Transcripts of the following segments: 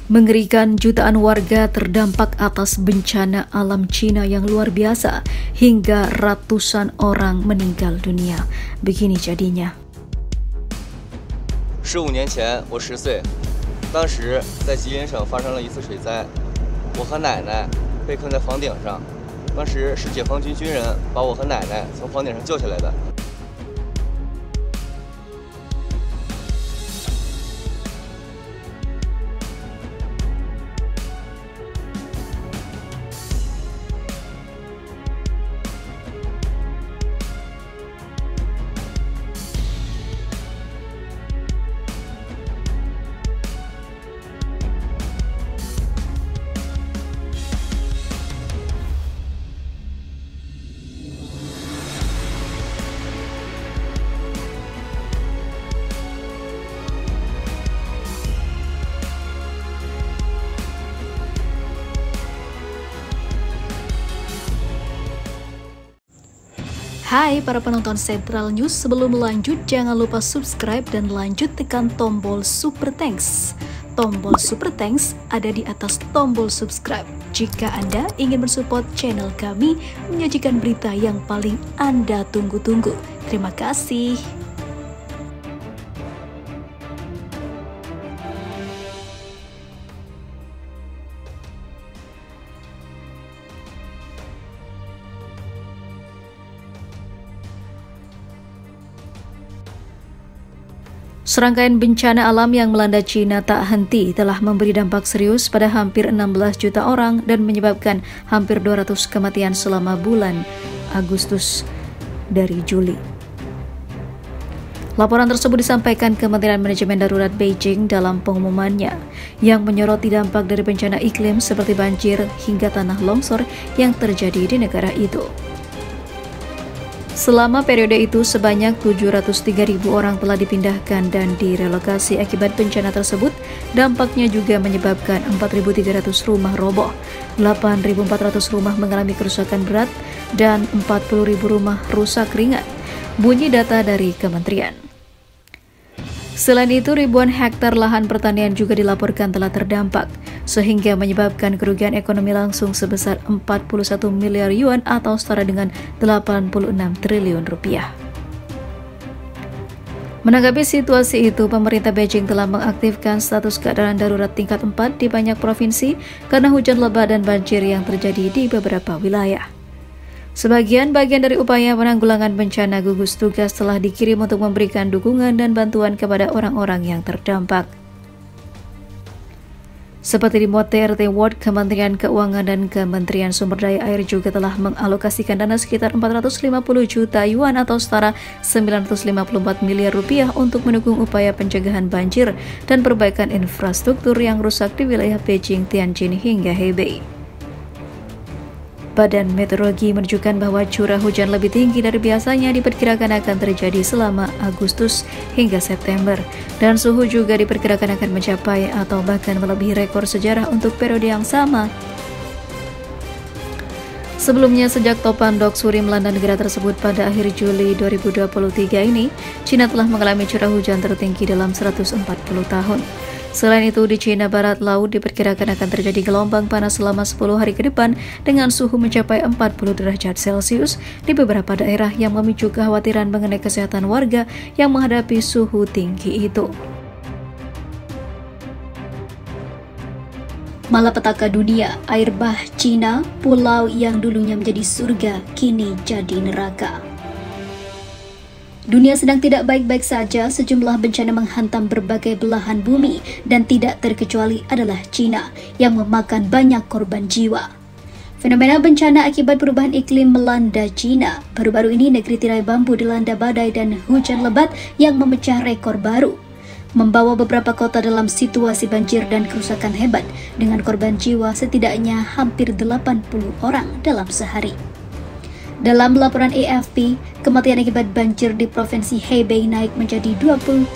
Mengerikan, jutaan warga terdampak atas bencana alam Cina yang luar biasa hingga ratusan orang meninggal dunia. Begini jadinya. 15年前，我10岁，当时在吉林省发生了一次水灾，我和奶奶被困在房顶上，当时是解放军军人把我和奶奶从房顶上救下来的。 Hai para penonton Sentral News, sebelum lanjut jangan lupa subscribe dan lanjut tekan tombol Super Thanks. Tombol Super Thanks ada di atas tombol subscribe. Jika Anda ingin mensupport channel kami menyajikan berita yang paling Anda tunggu-tunggu. Terima kasih. Serangkaian bencana alam yang melanda Cina tak henti telah memberi dampak serius pada hampir 16 juta orang dan menyebabkan hampir 200 kematian selama bulan Agustus dari Juli. Laporan tersebut disampaikan Kementerian Manajemen Darurat Beijing dalam pengumumannya yang menyoroti dampak dari bencana iklim seperti banjir hingga tanah longsor yang terjadi di negara itu. Selama periode itu, sebanyak 703.000 orang telah dipindahkan dan direlokasi akibat bencana tersebut. Dampaknya juga menyebabkan 4.300 rumah roboh, 8.400 rumah mengalami kerusakan berat, dan 40.000 rumah rusak ringan. Bunyi data dari kementerian. Selain itu, ribuan hektar lahan pertanian juga dilaporkan telah terdampak, sehingga menyebabkan kerugian ekonomi langsung sebesar 41 miliar yuan atau setara dengan 86 triliun rupiah. Menanggapi situasi itu, pemerintah Beijing telah mengaktifkan status keadaan darurat tingkat 4 di banyak provinsi karena hujan lebat dan banjir yang terjadi di beberapa wilayah. Sebagian bagian dari upaya penanggulangan bencana, gugus tugas telah dikirim untuk memberikan dukungan dan bantuan kepada orang-orang yang terdampak. Seperti dimuat TRT World, Kementerian Keuangan dan Kementerian Sumber Daya Air juga telah mengalokasikan dana sekitar 450 juta yuan atau setara 954 miliar rupiah untuk mendukung upaya pencegahan banjir dan perbaikan infrastruktur yang rusak di wilayah Beijing, Tianjin hingga Hebei. Badan Meteorologi menunjukkan bahwa curah hujan lebih tinggi dari biasanya diperkirakan akan terjadi selama Agustus hingga September, dan suhu juga diperkirakan akan mencapai atau bahkan melebihi rekor sejarah untuk periode yang sama. Sebelumnya, sejak topan Doksuri melanda negara tersebut pada akhir Juli 2023 ini, Cina telah mengalami curah hujan tertinggi dalam 140 tahun. Selain itu, di Cina Barat Laut diperkirakan akan terjadi gelombang panas selama 10 hari ke depan dengan suhu mencapai 40 derajat Celcius di beberapa daerah yang memicu kekhawatiran mengenai kesehatan warga yang menghadapi suhu tinggi itu. Malapetaka dunia, air bah Cina, pulau yang dulunya menjadi surga kini jadi neraka. Dunia sedang tidak baik-baik saja, sejumlah bencana menghantam berbagai belahan bumi dan tidak terkecuali adalah Cina yang memakan banyak korban jiwa. Fenomena bencana akibat perubahan iklim melanda Cina. Baru-baru ini negeri tirai bambu dilanda badai dan hujan lebat yang memecah rekor baru, membawa beberapa kota dalam situasi banjir dan kerusakan hebat dengan korban jiwa setidaknya hampir 80 orang dalam sehari. Dalam laporan AFP, kematian akibat banjir di Provinsi Hebei naik menjadi 29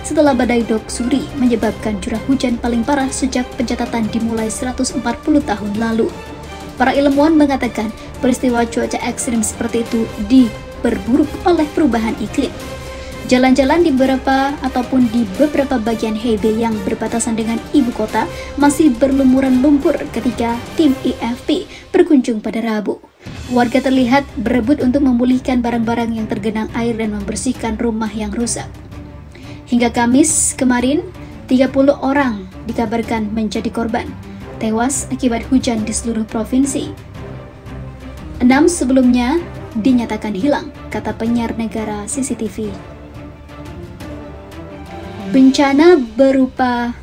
setelah badai Doksuri menyebabkan curah hujan paling parah sejak pencatatan dimulai 140 tahun lalu. Para ilmuwan mengatakan peristiwa cuaca ekstrim seperti itu diperburuk oleh perubahan iklim. Jalan-jalan di beberapa bagian Hebei yang berbatasan dengan ibu kota masih berlumuran lumpur ketika tim AFP berkunjung pada Rabu. Warga terlihat berebut untuk memulihkan barang-barang yang tergenang air dan membersihkan rumah yang rusak. Hingga Kamis kemarin, 30 orang dikabarkan menjadi korban tewas akibat hujan di seluruh provinsi. 6 sebelumnya dinyatakan hilang, kata penyiar negara CCTV. Bencana berupa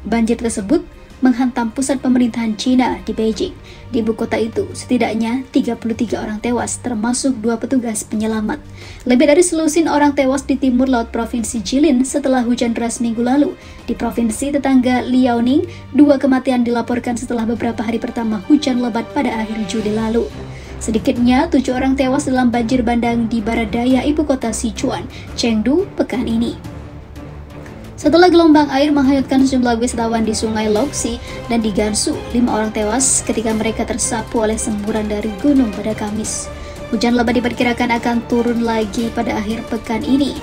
banjir tersebut menghantam pusat pemerintahan Cina di Beijing. Di ibu kota itu, setidaknya 33 orang tewas, termasuk 2 petugas penyelamat. Lebih dari selusin orang tewas di timur laut Provinsi Jilin setelah hujan deras minggu lalu. Di provinsi tetangga Liaoning, 2 kematian dilaporkan setelah beberapa hari pertama hujan lebat pada akhir Juli lalu. Sedikitnya 7 orang tewas dalam banjir bandang di barat daya ibu kota Sichuan, Chengdu, pekan ini. Setelah gelombang air menghanyutkan sejumlah wisatawan di sungai Loxi dan di Gansu, 5 orang tewas ketika mereka tersapu oleh semburan dari gunung pada Kamis. Hujan lebat diperkirakan akan turun lagi pada akhir pekan ini.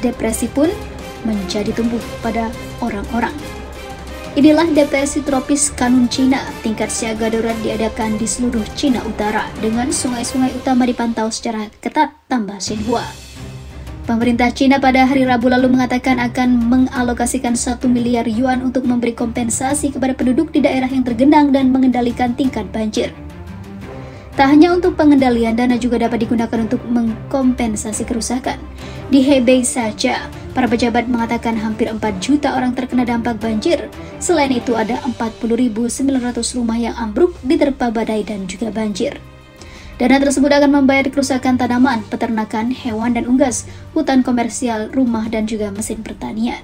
Depresi pun menjadi tumbuh pada orang-orang. Inilah depresi tropis Kanun Cina. Tingkat siaga darurat diadakan di seluruh Cina Utara dengan sungai-sungai utama dipantau secara ketat, tambah Xinhua. Pemerintah Cina pada hari Rabu lalu mengatakan akan mengalokasikan 1 miliar yuan untuk memberi kompensasi kepada penduduk di daerah yang tergenang dan mengendalikan tingkat banjir. Tak hanya untuk pengendalian, dana juga dapat digunakan untuk mengkompensasi kerusakan. Di Hebei saja, para pejabat mengatakan hampir 4 juta orang terkena dampak banjir. Selain itu ada 40.900 rumah yang ambruk diterpa badai dan juga banjir. Dana tersebut akan membayar kerusakan tanaman, peternakan, hewan dan unggas, hutan komersial, rumah, dan juga mesin pertanian.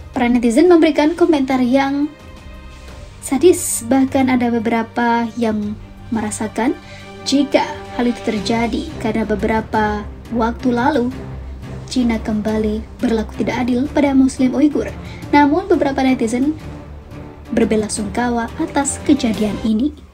Para netizen memberikan komentar yang sadis, bahkan ada beberapa yang merasakan jika hal itu terjadi karena beberapa waktu lalu Cina kembali berlaku tidak adil pada Muslim Uighur. Namun beberapa netizen berbelasungkawa atas kejadian ini.